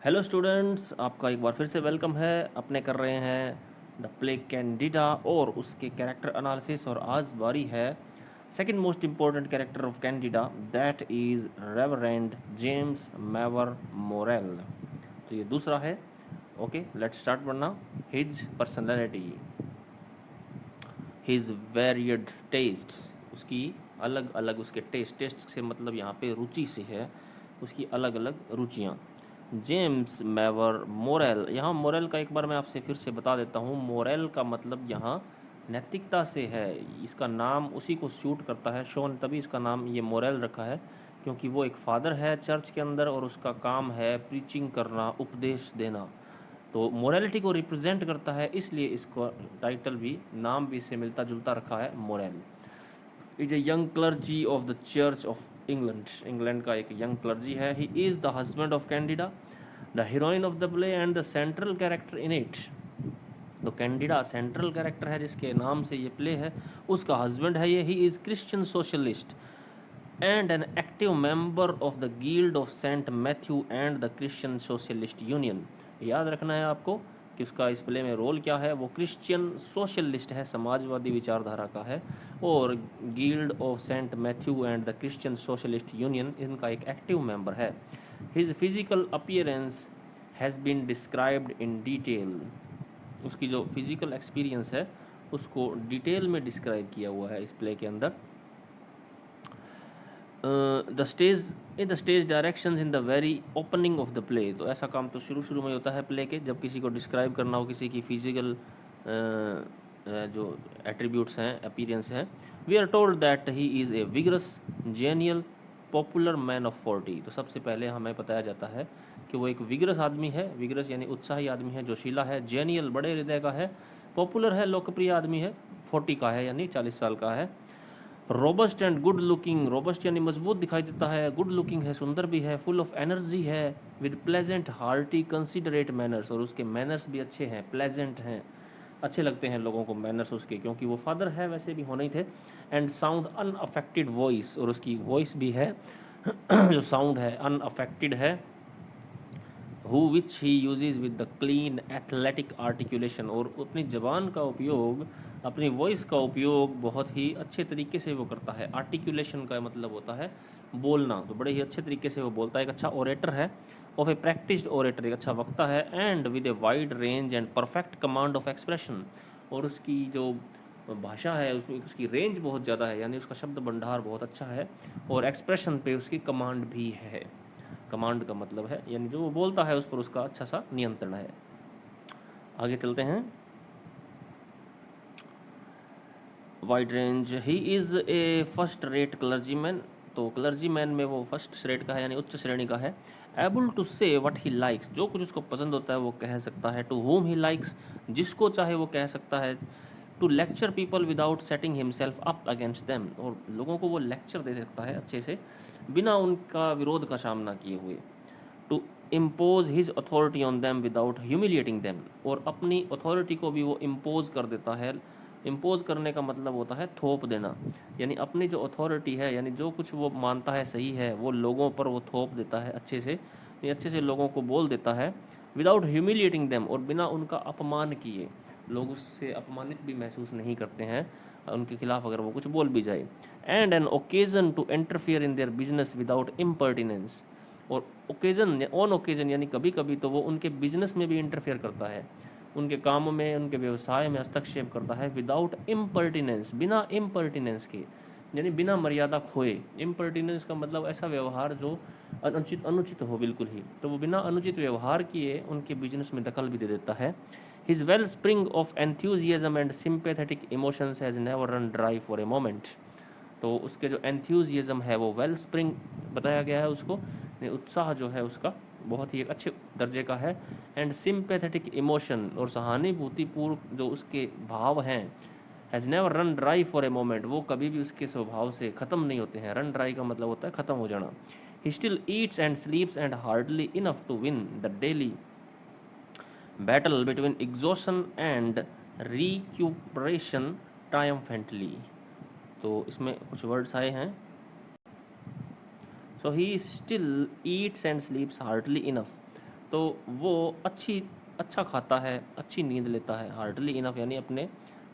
Hello students, आपका एक बार फिर से वेलकम है। अपने कर रहे हैं द प्ले कैंडिडा और उसके कैरेक्टर एनालिसिस। और आज बारी है second most important character of Candida, that is Reverend James Mavor Morell. तो ये दूसरा है। ओके, लेट्स स्टार्ट वरना। His personality, his varied tastes, उसकी अलग अलग उसके टेस्ट से मतलब यहाँ पे रुचि से है, उसकी अलग अलग रुचियाँ। जेम्स मैवर मोरेल, यहाँ मोरेल का एक बार मैं आपसे फिर से बता देता हूँ। मोरेल का मतलब यहाँ नैतिकता से है। इसका नाम उसी को सूट करता है, शोन, तभी इसका नाम ये मोरेल रखा है, क्योंकि वो एक फादर है चर्च के अंदर और उसका काम है प्रीचिंग करना, उपदेश देना। तो मोरालिटी को रिप्रेजेंट करता है, इसलिए इसको टाइटल भी, नाम भी इससे मिलता जुलता रखा है, Morel. Is a young clergy of the church of England, England का एक यंग क्लर्जी है। He is the husband of Candida, the heroine of the play and the central character in it. तो कैंडिडा सेंट्रल कैरेक्टर है जिसके नाम से ये play है, उसका हस्बैंड है ये। He is Christian socialist and an active member of the Guild of Saint Matthew and the Christian Socialist Union. याद रखना है आपको कि उसका इस प्ले में रोल क्या है। वो क्रिश्चियन सोशलिस्ट है, समाजवादी विचारधारा का है, और Guild of Saint Matthew and the Christian Socialist Union इनका एक एक्टिव मेंबर है। His physical appearance has been described in detail, उसकी जो फिजिकल एक्सपीरियंस है उसको डिटेल में डिस्क्राइब किया हुआ है इस प्ले के अंदर। The stage in the stage directions in the very opening of the play. तो ऐसा काम तो शुरू में होता है प्ले के, जब किसी को डिस्क्राइब करना हो, किसी की फिजिकल जो एट्रीब्यूट्स हैं, अपीयरेंस हैं। We are told that he is a vigorous, genial, popular man of 40। तो सबसे पहले हमें बताया जाता है कि वो एक विगरस आदमी है, विगरस यानी उत्साही आदमी है, जोशीला है, जेनियल, बड़े हृदय का है, पॉपुलर है, लोकप्रिय आदमी है, 40 का है यानी 40 साल का है। Robust and good looking, robust यानी मजबूत दिखाई देता है, गुड लुकिंग है, सुंदर भी है, फुल ऑफ एनर्जी है, with pleasant hearty considerate manners, और उसके मैनर्स भी अच्छे हैं, प्लेजेंट हैं, अच्छे लगते हैं लोगों को मैनर्स उसके, क्योंकि वो फादर है, वैसे भी होने ही थे। एंड साउंड अनअफेक्टेड वॉइस, और उसकी वॉइस भी है जो साउंड है अनअफेक्टेड है। Who which he uses with the clean athletic articulation, और अपनी जबान का उपयोग, अपनी वॉइस का उपयोग बहुत ही अच्छे तरीके से वो करता है। आर्टिकुलेशन का मतलब होता है बोलना, तो बड़े ही अच्छे तरीके से वो बोलता है। एक अच्छा ओरेटर है, ऑफ ए प्रैक्टिस्ड ओरेटर, एक अच्छा वक्ता है। And with a wide range and perfect command of expression, और उसकी जो भाषा है उसमें उसकी रेंज बहुत ज़्यादा है, यानी उसका शब्द भंडार बहुत अच्छा है, और एक्सप्रेशन पे उसकी कमांड भी है। कमांड का मतलब है यानी जो वो बोलता है उस पर उसका अच्छा सा नियंत्रण है। आगे चलते हैं। Wide range, he is A first rate clergyman, तो क्लर्जीमैन में वो फर्स्ट रेट का है यानी उच्च श्रेणी का है। एबल टू से वट ही लाइक्स, जो कुछ उसको पसंद होता है वो कह सकता है। टू होम ही लाइक्स, जिसको चाहे वो कह सकता है। To lecture people without setting himself up against them, और लोगों को वो लेक्चर दे सकता है अच्छे से, बिना उनका विरोध का सामना किए हुए। To impose his authority on them without humiliating them, और अपनी अथॉरिटी को भी वो इम्पोज कर देता है। इम्पोज करने का मतलब होता है थोप देना, यानी अपनी जो अथॉरिटी है, यानी जो कुछ वो मानता है सही है, वो लोगों पर वो थोप देता है अच्छे से, ये अच्छे से लोगों को बोल देता है। विदाउट ह्यूमिलिएटिंग देम, और बिना उनका अपमान किए, लोग उससे अपमानित भी महसूस नहीं करते हैं उनके खिलाफ अगर वो कुछ बोल भी जाए। And an occasion to interfere in their business without impertinence, और ओकेजन, ऑन ओकेजन यानी कभी कभी तो वो उनके बिजनेस में भी इंटरफेयर करता है, उनके काम में, उनके व्यवसाय में हस्तक्षेप करता है। विदाउट इम्पर्टिनेंस, बिना इम्पर्टिनेंस के, यानी बिना मर्यादा खोए। इम्पर्टिनेंस का मतलब ऐसा व्यवहार जो अनुचित अनुचित हो बिल्कुल ही, तो वो बिना अनुचित व्यवहार किए उनके बिजनेस में दखल भी दे देता है। His wellspring of enthusiasm and sympathetic emotions has never run dry for a moment, तो उसके जो एंथ्यूजिज्म है वो वेल स्प्रिंग बताया गया है उसको, उत्साह जो है उसका बहुत ही एक अच्छे दर्जे का है। एंड सिंपैथेटिक इमोशन, और सहानुभूतिपूर्व जो उसके भाव हैं, has never run dry for a moment, वो कभी भी उसके स्वभाव से ख़त्म नहीं होते हैं। रन ड्राई का मतलब होता है ख़त्म हो जाना। He still eats and sleeps and hardly enough to win the daily battle between exhaustion and recuperation triumphantly. तो इसमें कुछ वर्ड्स आए हैं। So he still eats and sleeps hardly enough, तो वो अच्छा खाता है, अच्छी नींद लेता है। हार्डली इनफ यानी अपने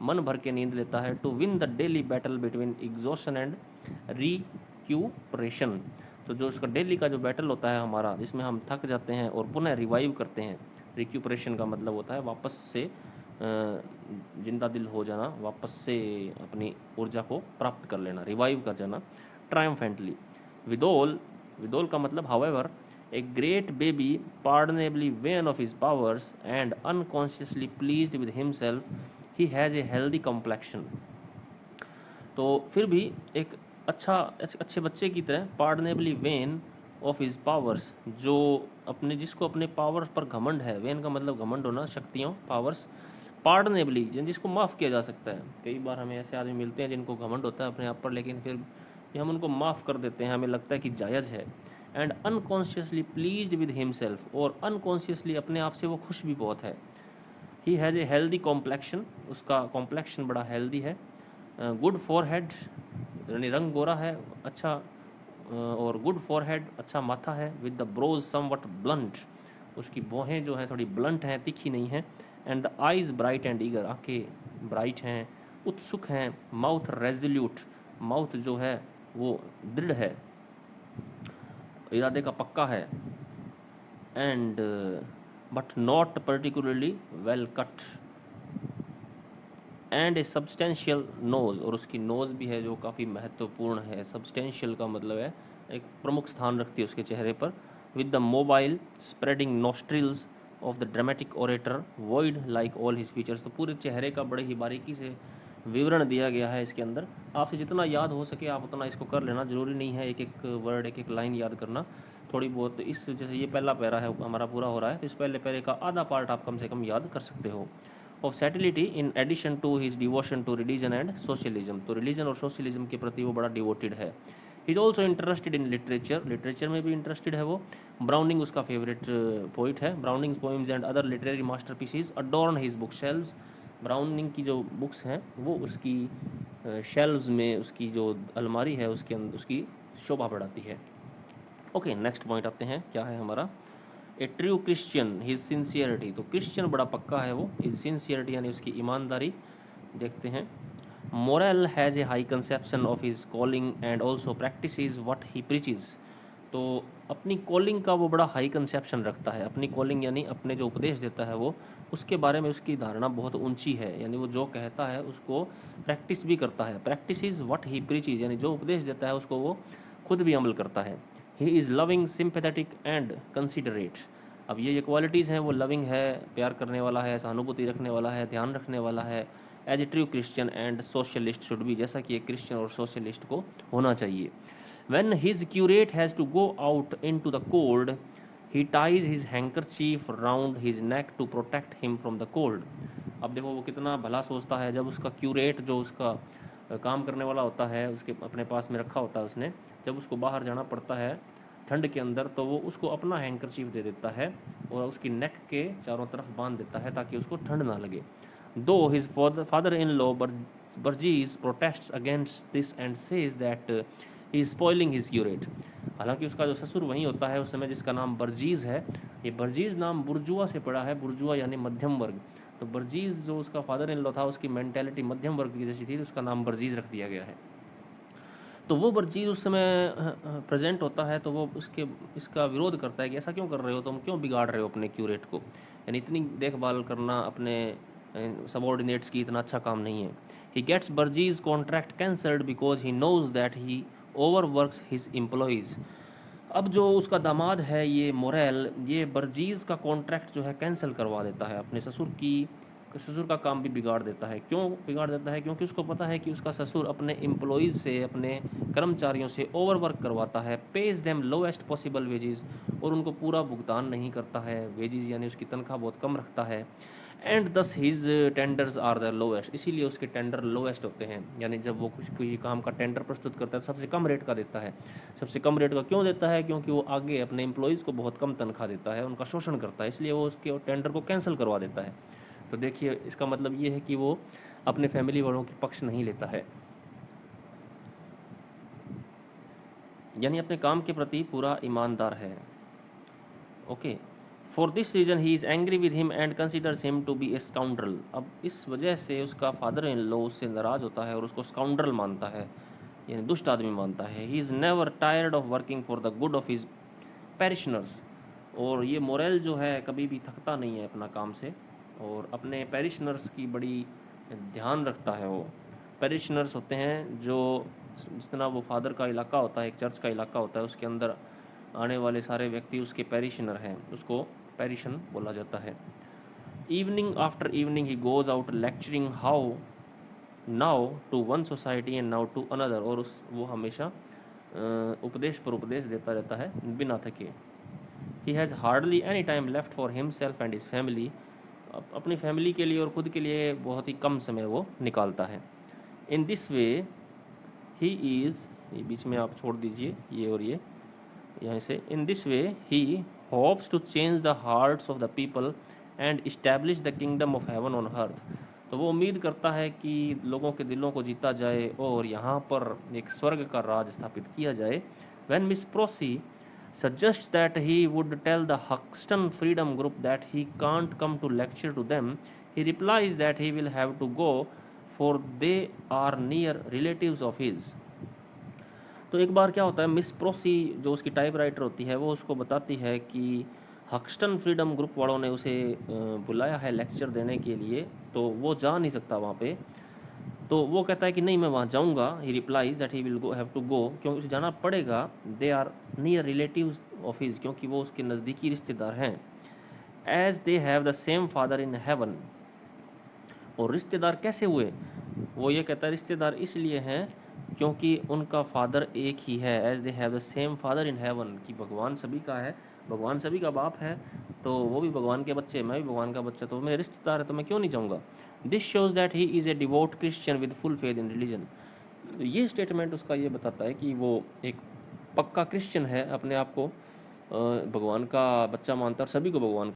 मन भर के नींद लेता है। To win the daily battle between exhaustion and recuperation, तो जो उसका डेली का जो बैटल होता है हमारा, जिसमें हम थक जाते हैं और पुनः रिवाइव करते हैं। रिक्यूपरेशन का मतलब होता है वापस से जिंदा दिल हो जाना, वापस से अपनी ऊर्जा को प्राप्त कर लेना, रिवाइव कर जाना। ट्रायम्फेंटली, विदोल, विदोल का मतलब however, a great baby pardonably vain of his powers and unconsciously pleased with himself, he has a healthy complexion। तो फिर भी एक अच्छे बच्चे की तरह pardonably vain of his powers, जो जिसको अपने पावर्स पर घमंड है। वेन का मतलब घमंड होना, शक्तियों, पावर्स। पार्डनेबली जिसको माफ़ किया जा सकता है। कई बार हमें ऐसे आदमी मिलते हैं जिनको घमंड होता है अपने आप पर, लेकिन फिर भी हम उनको माफ़ कर देते हैं, हमें लगता है कि जायज़ है। And unconsciously pleased with himself, और अनकॉन्शियसली अपने आप से वो खुश भी बहुत है। He has a healthy complexion, उसका कॉम्प्लेक्शन बड़ा हेल्दी है। गुड फॉरहेड यानी रंग गोरा है, अच्छा, और गुड फॉरहेड अच्छा माथा है। With the brows somewhat blunt, उसकी भौहें जो हैं थोड़ी ब्लंट हैं, तीखी नहीं हैं। And the eyes bright and eager, आंखें ब्राइट हैं, उत्सुक हैं। माउथ रेजोल्यूट, माउथ जो है वो दृढ़ है, इरादे का पक्का है। And but not particularly well cut. And a substantial nose, और उसकी नोज़ भी है जो काफ़ी महत्वपूर्ण है। सब्सटेंशियल का मतलब है एक प्रमुख स्थान रखती है उसके चेहरे पर। With the mobile spreading nostrils of the dramatic orator void like all his features, तो पूरे चेहरे का बड़े ही बारीकी से विवरण दिया गया है इसके अंदर। आपसे जितना याद हो सके आप उतना इसको कर लेना, ज़रूरी नहीं है एक एक वर्ड, एक एक लाइन याद करना। थोड़ी बहुत इस, जैसे ये पहला पैरा है हमारा पूरा हो रहा है, तो इस पहले पैरे का आधा पार्ट आप कम से कम याद कर सकते हो। Of satility in addition to his devotion to religion and socialism, तो रिलीजन और सोशलिज्म के प्रति वो बड़ा डिवोटेड है। He is also interested in literature, literature में भी इंटरेस्टेड है वो। ब्राउनिंग उसका फेवरेट पोइट है। Browning's poems and other literary masterpieces adorn his bookshelves, Browning की जो बुक्स हैं वो उसकी शेल्व्स में, उसकी जो अलमारी है उसके अंदर उसकी शोभा बढ़ाती है। ओके, नेक्स्ट पॉइंट आते हैं, क्या है हमारा। ए ट्रू क्रिश्चियन हिज सिंसियरिटी, तो क्रिश्चियन बड़ा पक्का है वो। हिज सिंसियरिटी यानी उसकी ईमानदारी। देखते हैं। Moral has a high conception of his calling and also practice what he preaches, तो अपनी कॉलिंग का वो बड़ा हाई कंसेप्शन रखता है। अपनी कॉलिंग यानी अपने जो उपदेश देता है वो, उसके बारे में उसकी धारणा बहुत ऊंची है, यानी वो जो कहता है उसको प्रैक्टिस भी करता है। Practice is what he preaches, यानी जो उपदेश देता है उसको वो खुद भी अमल करता है। He is loving, sympathetic and considerate, अब ये क्वालिटीज़ हैं, वो लविंग है, प्यार करने वाला है, सहानुभूति रखने वाला है, ध्यान रखने वाला है। As a true Christian and socialist should be, जैसा कि एक क्रिश्चियन और सोशलिस्ट को होना चाहिए। When his curate has to go out into the cold, he ties his handkerchief round his neck to protect him from the cold। अब देखो वो कितना भला सोचता है, जब उसका क्यूरेट जो उसका काम करने वाला होता है, उसके अपने पास में रखा होता है उसने, जब उसको बाहर जाना पड़ता है ठंड के अंदर, तो वो उसको अपना हैंकरचीफ दे देता है और उसकी नेक के चारों तरफ बांध देता है ताकि उसको ठंड ना लगे। Though his father in law Burgess protests against this and says that he is spoiling his curate, हालांकि उसका जो ससुर वहीं होता है उस समय, जिसका नाम बर्जीज है। ये बर्जीज नाम बुर्जुआ से पड़ा है, बुर्जुआ यानी मध्यम वर्ग। तो बर्जीज जो उसका फादर इन लॉ था, उसकी मेंटेलिटी मध्यम वर्ग की जैसी थी, तो उसका नाम बर्जीज रख दिया गया है। तो वो बर्जीज उस समय प्रेजेंट होता है, तो वो इसका विरोध करता है कि ऐसा क्यों कर रहे हो, तुम क्यों बिगाड़ रहे हो अपने क्यूरेट को, यानी इतनी देखभाल करना अपने सबॉर्डिनेट्स की इतना अच्छा काम नहीं है। He gets Burgess contract cancelled because he knows that he overworks his employees. अब जो उसका दामाद है ये मोरेल, ये बर्जीज का कॉन्ट्रैक्ट जो है कैंसिल करवा देता है, अपने ससुर का काम भी बिगाड़ देता है। क्यों बिगाड़ देता है? क्योंकि उसको पता है कि उसका ससुर अपने एम्प्लॉयज़ से, अपने कर्मचारियों से ओवरवर्क करवाता है। Page them lowest possible wages, और उनको पूरा भुगतान नहीं करता है, वेजेस यानी उसकी तनख्वाह बहुत कम रखता है। And thus his tenders are the lowest, इसीलिए उसके टेंडर लोएस्ट होते हैं, यानी जब वो कुछ किसी काम का टेंडर प्रस्तुत करता है तो सबसे कम रेट का देता है। सबसे कम रेट का क्यों देता है? क्योंकि वो आगे अपने एम्प्लॉयज़ को बहुत कम तनख्वाह देता है, उनका शोषण करता है, इसलिए वो उसके टेंडर को कैंसिल करवा देता है। तो देखिए इसका मतलब ये है कि वो अपने फैमिली वालों की पक्ष नहीं लेता है, यानी अपने काम के प्रति पूरा ईमानदार है। Okay, for this reason he is angry with him and considers him to be a scoundrel. अब इस वजह से उसका फादर इन लॉ उससे नाराज़ होता है और उसको स्काउंड्रल मानता है, यानी दुष्ट आदमी मानता है। He is never tired of working for the good of his parishioners. और ये मोरेल जो है कभी भी थकता नहीं है अपना काम से, और अपने पैरिशनर्स की बड़ी ध्यान रखता है वो। पैरिशनर्स होते हैं जो, जितना वो फादर का इलाका होता है, एक चर्च का इलाका होता है, उसके अंदर आने वाले सारे व्यक्ति उसके पैरिशनर हैं, उसको पैरिशन बोला जाता है। Evening after evening he goes out lecturing how now to one society and now to another. और उस वो हमेशा उपदेश पर उपदेश देता रहता है बिना थके। He has hardly any time left for himself and his family. अपनी फैमिली के लिए और ख़ुद के लिए बहुत ही कम समय वो निकालता है। इन दिस वे ही इज़, ये बीच में आप छोड़ दीजिए ये और ये यहाँ से, in this way he hopes to change the hearts of the people and establish the kingdom of heaven on earth. तो वो उम्मीद करता है कि लोगों के दिलों को जीता जाए और यहाँ पर एक स्वर्ग का राज स्थापित किया जाए। When miss प्रोसी suggests that he would tell the Huxton Freedom Group that he can't come to lecture to them, he replies that he will have to go for they are near relatives of his। तो एक बार क्या होता है, miss प्रोसी जो उसकी typewriter होती है वो उसको बताती है कि हक्सटन फ्रीडम ग्रुप वालों ने उसे बुलाया है लेक्चर देने के लिए, तो वो जा नहीं सकता वहाँ पे। तो वो कहता है कि नहीं मैं वहाँ जाऊँगा। He replies that he will go have to go, क्योंकि उसे जाना पड़ेगा। They are near relatives of his, क्योंकि वो उसके नज़दीकी रिश्तेदार हैं। As they have the same father in heaven. और रिश्तेदार कैसे हुए, वो ये कहता है रिश्तेदार इसलिए हैं क्योंकि उनका फादर एक ही है। As they have the same father in heaven, कि भगवान सभी का है, भगवान सभी का बाप है, तो वो भी भगवान के बच्चे, मैं भी भगवान का बच्चा, तो मेरे रिश्तेदार है तो मैं क्यों नहीं जाऊँगा। This shows that he is A devote Christian with full faith in religion. तो ये स्टेटमेंट उसका ये बताता है कि वो एक पक्का क्रिश्चियन है, अपने आप को भगवान का बच्चा मानता है और सभी को भगवान